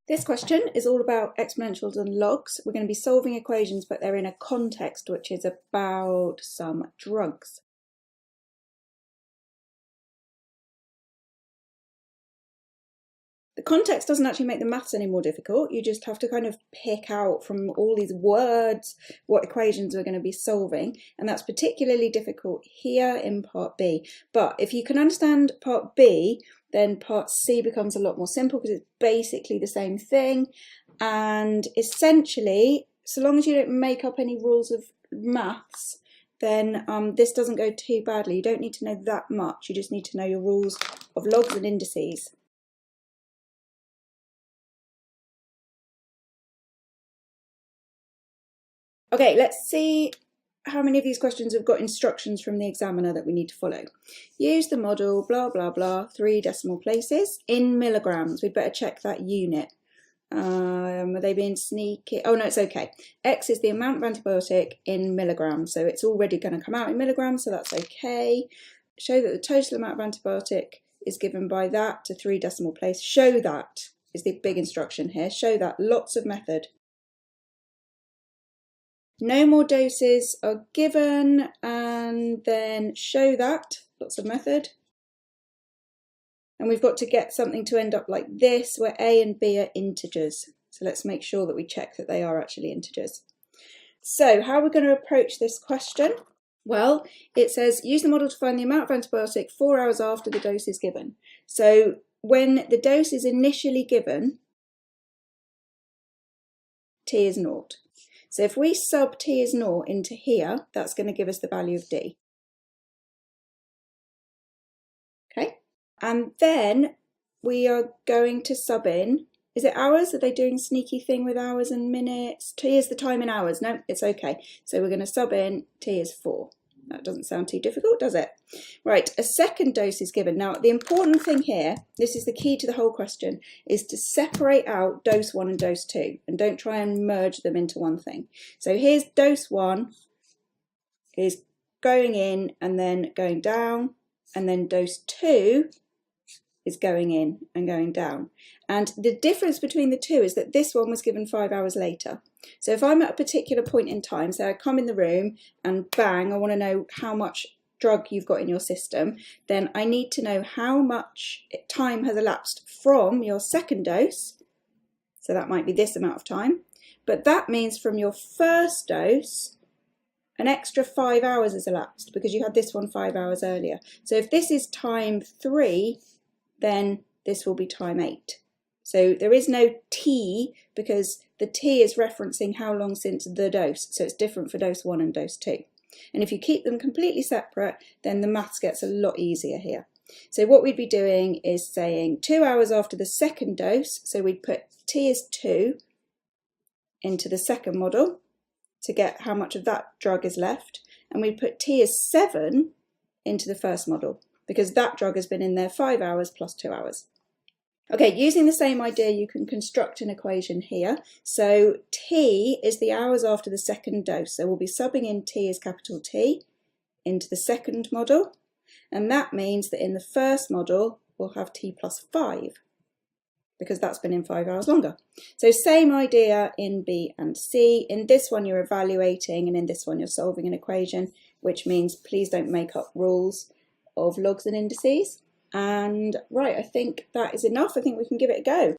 This question is all about exponentials and logs. We're going to be solving equations, but they're in a context which is about some drugs. The context doesn't actually make the maths any more difficult. You just have to kind of pick out from all these words what equations we're going to be solving, and that's particularly difficult here in part B. But if you can understand part B, then part C becomes a lot more simple because it's basically the same thing. And essentially, so long as you don't make up any rules of maths, then this doesn't go too badly. You don't need to know that much. You just need to know your rules of logs and indices. Okay, let's see how many of these questions have got instructions from the examiner that we need to follow. Use the model, blah, blah, blah, 3 decimal places in milligrams. We'd better check that unit. Are they being sneaky? Oh, no, it's okay. X is the amount of antibiotic in milligrams, so it's already going to come out in milligrams, so that's okay. Show that the total amount of antibiotic is given by that to 3 decimal place. Show that is the big instruction here. Show that. Lots of method. No more doses are given, and then show that, lots of method. And we've got to get something to end up like this, where A and B are integers. So let's make sure that we check that they are actually integers. So how are we going to approach this question? Well, it says, use the model to find the amount of antibiotic 4 hours after the dose is given. So when the dose is initially given, T is 0. So if we sub T is 0 into here, that's going to give us the value of D. Okay, and then we are going to sub in, is it hours? Are they doing a sneaky thing with hours and minutes? T is the time in hours. No, it's okay. So we're going to sub in T is 4. That doesn't sound too difficult, does it? Right, a second dose is given. Now, the important thing here, this is the key to the whole question, is to separate out dose 1 and dose 2, and don't try and merge them into one thing. So here's dose 1 is going in and then going down, and then dose 2 is going in and going down. And the difference between the two is that this one was given 5 hours later. So if I'm at a particular point in time, so I come in the room and bang, I want to know how much drug you've got in your system, then I need to know how much time has elapsed from your second dose. So that might be this amount of time. But that means from your first dose, an extra 5 hours has elapsed because you had this one 5 hours earlier. So if this is time 3, then this will be time 8. So there is no T because the T is referencing how long since the dose. So it's different for dose 1 and dose 2. And if you keep them completely separate, then the maths gets a lot easier here. So what we'd be doing is saying 2 hours after the second dose. So we'd put T is 2 into the second model to get how much of that drug is left. And we'd put T is 7 into the first model, because that drug has been in there 5 hours plus 2 hours. Okay, using the same idea, you can construct an equation here. So T is the hours after the second dose. So we'll be subbing in T as capital T into the second model. And that means that in the first model, we'll have T plus 5, because that's been in 5 hours longer. So same idea in B and C. In this one, you're evaluating, and in this one, you're solving an equation, which means please don't make up rules of logs and indices. And right, I think that is enough. I think we can give it a go.